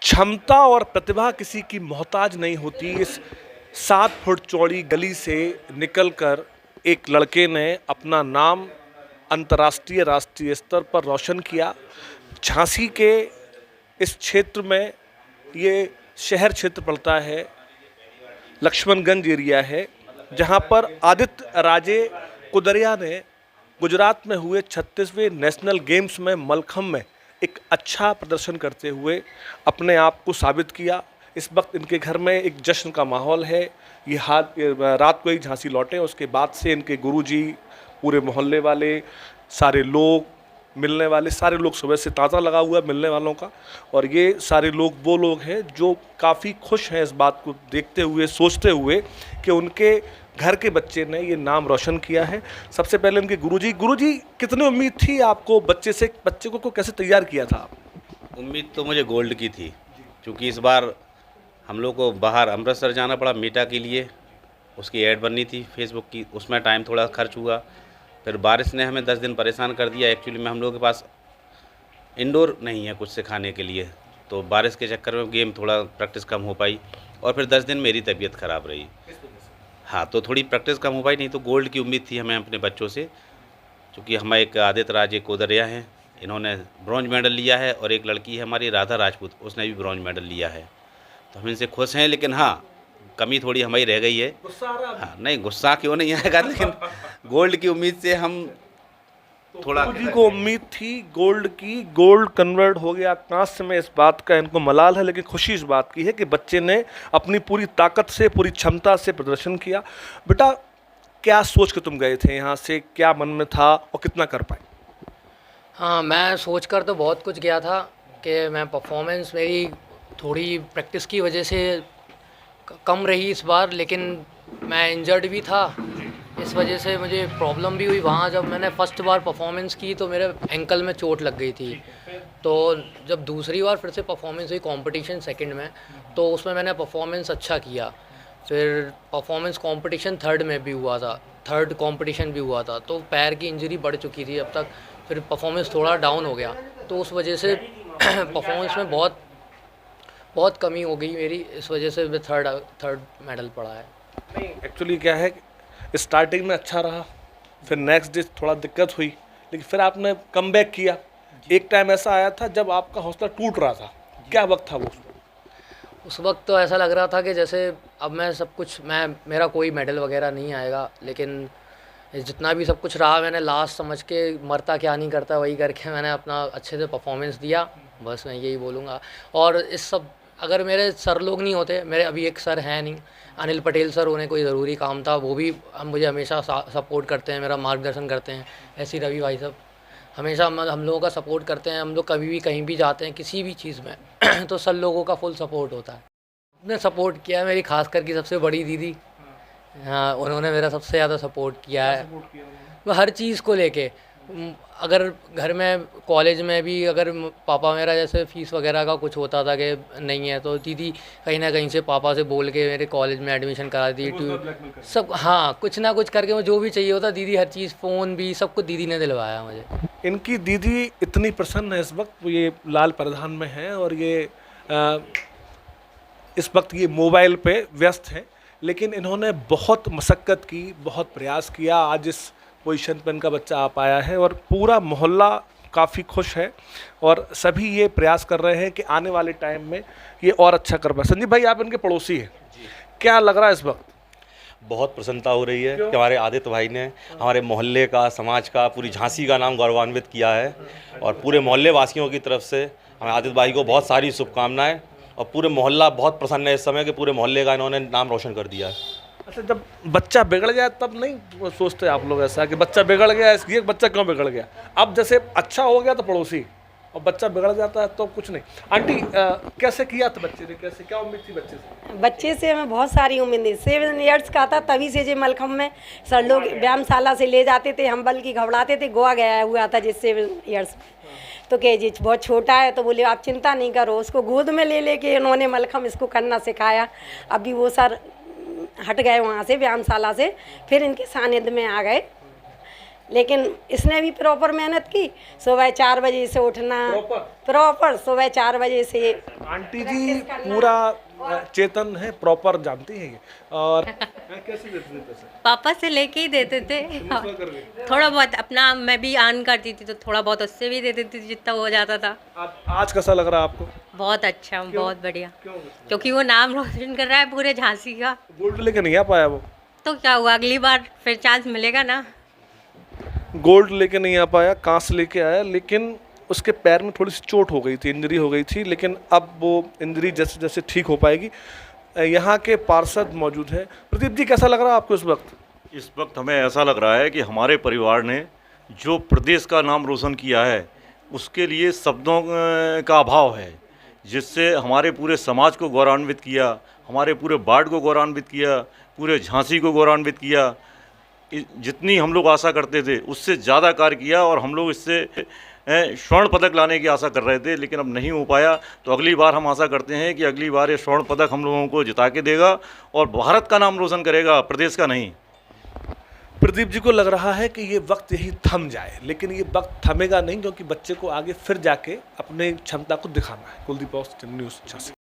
क्षमता और प्रतिभा किसी की मोहताज नहीं होती। इस 7 फुट चौड़ी गली से निकलकर एक लड़के ने अपना नाम अंतर्राष्ट्रीय राष्ट्रीय स्तर पर रोशन किया। झांसी के इस क्षेत्र में ये शहर क्षेत्र पड़ता है, लक्ष्मणगंज एरिया है, जहां पर आदित्य राजे कुदरिया ने गुजरात में हुए 36वें नेशनल गेम्स में मलखम्ब में एक अच्छा प्रदर्शन करते हुए अपने आप को साबित किया। इस वक्त इनके घर में एक जश्न का माहौल है। ये रात को ही झांसी लौटे, उसके बाद से इनके गुरुजी, पूरे मोहल्ले वाले, सारे लोग, मिलने वाले सारे लोग, सुबह से ताज़ा लगा हुआ है मिलने वालों का। और ये सारे लोग वो लोग हैं जो काफ़ी खुश हैं इस बात को देखते हुए, सोचते हुए कि उनके घर के बच्चे ने ये नाम रोशन किया है। सबसे पहले उनके गुरुजी, कितनी उम्मीद थी आपको बच्चे को कैसे तैयार किया था? उम्मीद तो मुझे गोल्ड की थी, क्योंकि इस बार हम लोग को बाहर अमृतसर जाना पड़ा मीटा के लिए। उसकी ऐड बननी थी फेसबुक की, उसमें टाइम थोड़ा खर्च हुआ। फिर बारिश ने हमें 10 दिन परेशान कर दिया। एक्चुअली में हम लोगों के पास इंडोर नहीं है कुछ सिखाने के लिए, तो बारिश के चक्कर में गेम थोड़ा प्रैक्टिस कम हो पाई। और फिर 10 दिन मेरी तबीयत ख़राब रही। हाँ, तो थोड़ी प्रैक्टिस कम हो पाई, नहीं तो गोल्ड की उम्मीद थी हमें अपने बच्चों से। क्योंकि हम एक आदित्य राजे कोदरिया हैं, इन्होंने ब्रॉन्ज मेडल लिया है, और एक लड़की है हमारी राधा राजपूत, उसने भी ब्रॉन्ज मेडल लिया है। तो हम इनसे खुश हैं, लेकिन हाँ, कमी थोड़ी हमारी रह गई है। गुस्सा आ रहा है? हाँ, नहीं गुस्सा क्यों नहीं आएगा, लेकिन गोल्ड की उम्मीद से हम थोड़ा, गुरुजी को उम्मीद थी गोल्ड की, गोल्ड कन्वर्ट हो गया कांस्य में। इस बात का इनको मलाल है, लेकिन खुशी इस बात की है कि बच्चे ने अपनी पूरी ताकत से, पूरी क्षमता से प्रदर्शन किया। बेटा, क्या सोच के तुम गए थे यहाँ से, क्या मन में था और कितना कर पाए? हाँ, मैं सोच कर तो बहुत कुछ गया था कि मैं परफॉर्मेंस मेरी थोड़ी प्रैक्टिस की वजह से कम रही इस बार, लेकिन मैं इंजर्ड भी था। इस वजह से मुझे प्रॉब्लम भी हुई वहाँ। जब मैंने फ़र्स्ट बार परफॉर्मेंस की तो मेरे एंकल में चोट लग गई थी। तो जब दूसरी बार फिर से परफॉर्मेंस हुई कंपटीशन सेकंड में, तो उसमें मैंने परफॉर्मेंस अच्छा किया। फिर परफॉर्मेंस कंपटीशन थर्ड में भी हुआ था, थर्ड कंपटीशन भी हुआ था। तो पैर की इंजरी बढ़ चुकी थी अब तक, फिर परफॉर्मेंस थोड़ा डाउन हो गया। तो उस वजह से परफॉर्मेंस में बहुत कमी हो गई मेरी। इस वजह से मैं थर्ड मेडल पड़ा है। नहीं, एक्चुअली क्या है, स्टार्टिंग में अच्छा रहा, फिर नेक्स्ट डे थोड़ा दिक्कत हुई, लेकिन फिर आपने कमबैक किया। एक टाइम ऐसा आया था जब आपका हौसला टूट रहा था, क्या वक्त था वो? उस वक्त तो ऐसा लग रहा था कि जैसे अब मैं सब कुछ, मेरा कोई मेडल वगैरह नहीं आएगा, लेकिन जितना भी सब कुछ रहा मैंने लास्ट समझ के, मरता क्या नहीं करता वही करके मैंने अपना अच्छे से परफॉर्मेंस दिया। बस मैं यही बोलूँगा। और इस सब, अगर मेरे सर लोग नहीं होते, मेरे अभी एक सर हैं नहीं, अनिल पटेल सर, उन्हें कोई ज़रूरी काम था, वो भी मुझे हमेशा सपोर्ट करते हैं, मेरा मार्गदर्शन करते हैं। ऐसे ही रवि भाई साहब हमेशा हम लोगों का सपोर्ट करते हैं। हम लोग कभी भी कहीं भी जाते हैं किसी भी चीज़ में तो सब लोगों का फुल सपोर्ट होता है। उन्होंने सपोर्ट किया है, मेरी खास करके सबसे बड़ी दीदी। हाँ, उन्होंने मेरा सबसे ज़्यादा सपोर्ट किया है हर चीज़ को लेके। अगर घर में, कॉलेज में भी, अगर पापा मेरा जैसे फ़ीस वगैरह का कुछ होता था कि नहीं है, तो दीदी कहीं ना कहीं से पापा से बोल के मेरे कॉलेज में एडमिशन करा दी। सब, हाँ, कुछ ना कुछ करके मुझे जो भी चाहिए होता, दीदी हर चीज़, फ़ोन भी, सब कुछ दीदी ने दिलवाया मुझे। इनकी दीदी इतनी प्रसन्न है इस वक्त, ये लाल प्रधान में हैं और ये इस वक्त ये मोबाइल पे व्यस्त हैं, लेकिन इन्होंने बहुत मशक्क़त की, बहुत प्रयास किया। आज इस पोजीशन पर इनका बच्चा आ पाया है और पूरा मोहल्ला काफ़ी खुश है और सभी ये प्रयास कर रहे हैं कि आने वाले टाइम में ये और अच्छा कर पाए। संजीव भाई, आप इनके पड़ोसी हैं, क्या लग रहा है इस वक्त? बहुत प्रसन्नता हो रही है कि हमारे आदित्य भाई ने हमारे मोहल्ले का, समाज का, पूरी झांसी का नाम गौरवान्वित किया है। और पूरे मोहल्ले वासियों की तरफ से हमें आदित्य भाई को बहुत सारी शुभकामनाएं। और पूरे मोहल्ला बहुत प्रसन्न है इस समय कि पूरे मोहल्ले का इन्होंने नाम रोशन कर दिया है। अच्छा, जब बच्चा बिगड़ जाए तब नहीं सोचते आप लोग ऐसा कि बच्चा बिगड़ गया, इसलिए बच्चा क्यों बिगड़ गया? अब जैसे अच्छा हो गया तो पड़ोसी, और बच्चा बिगड़ जाता है तो कुछ नहीं। आंटी, कैसे किया था बच्चे ने, कैसे, क्या उम्मीद थी बच्चे से? बच्चे से हमें बहुत सारी उम्मीद थी। 7 ईयर्स का था तभी से जो मलखम्ब में सर लोग व्यायामशाला से ले जाते थे, हम बल्कि घबराते थे। गोवा गया हुआ था जिस 7 ईयर्स में, तो कहे जी बहुत छोटा है, तो बोले आप चिंता नहीं करो। उसको गोद में ले लेके उन्होंने मलखम्ब इसको करना सिखाया। अभी वो सर हट गए वहाँ से व्यायामशाला से, फिर इनके सानिध्य में आ गए। लेकिन इसने भी प्रॉपर मेहनत की। सुबह 4 बजे से उठना, प्रॉपर सुबह 4 बजे से। आंटी जी पूरा चेतन है, प्रॉपर जानती हैं ये। और कैसे देते थे पैसे? पापा से लेके ही देते थे। थोड़ा बहुत अपना मैं भी अर्न करती थी तो थोड़ा बहुत उससे भी दे देती थी जितना हो जाता था। आज कैसा लग रहा है आपको? बहुत अच्छा, बहुत बढ़िया। क्योंकि वो नाम रोशन कर रहा है पूरे झांसी का। गोल्ड लेके नहीं आ पाया वो? तो क्या हुआ, अगली बार फिर चांस मिलेगा ना। गोल्ड लेके नहीं आ पाया, कांस लेके आया, लेकिन उसके पैर में थोड़ी सी चोट हो गई थी, इंजरी हो गई थी, लेकिन अब वो इंजरी जैसे जैसे ठीक हो पाएगी। यहाँ के पार्षद मौजूद हैं। प्रदीप जी, कैसा लग रहा है आपको इस वक्त? इस वक्त हमें ऐसा लग रहा है कि हमारे परिवार ने जो प्रदेश का नाम रोशन किया है उसके लिए शब्दों का अभाव है, जिससे हमारे पूरे समाज को गौरवान्वित किया, हमारे पूरे वार्ड को गौरवान्वित किया, पूरे झांसी को गौरवान्वित किया। जितनी हम लोग आशा करते थे उससे ज़्यादा कार्य किया और हम लोग इससे स्वर्ण पदक लाने की आशा कर रहे थे, लेकिन अब नहीं हो पाया। तो अगली बार हम आशा करते हैं कि अगली बार ये स्वर्ण पदक हम लोगों को जिता के देगा और भारत का नाम रोशन करेगा, प्रदेश का नहीं। प्रदीप जी को लग रहा है कि ये वक्त यही थम जाए, लेकिन ये वक्त थमेगा नहीं, क्योंकि बच्चे को आगे फिर जाके अपने क्षमता को दिखाना है। कुलदीप न्यूज़ झांसी।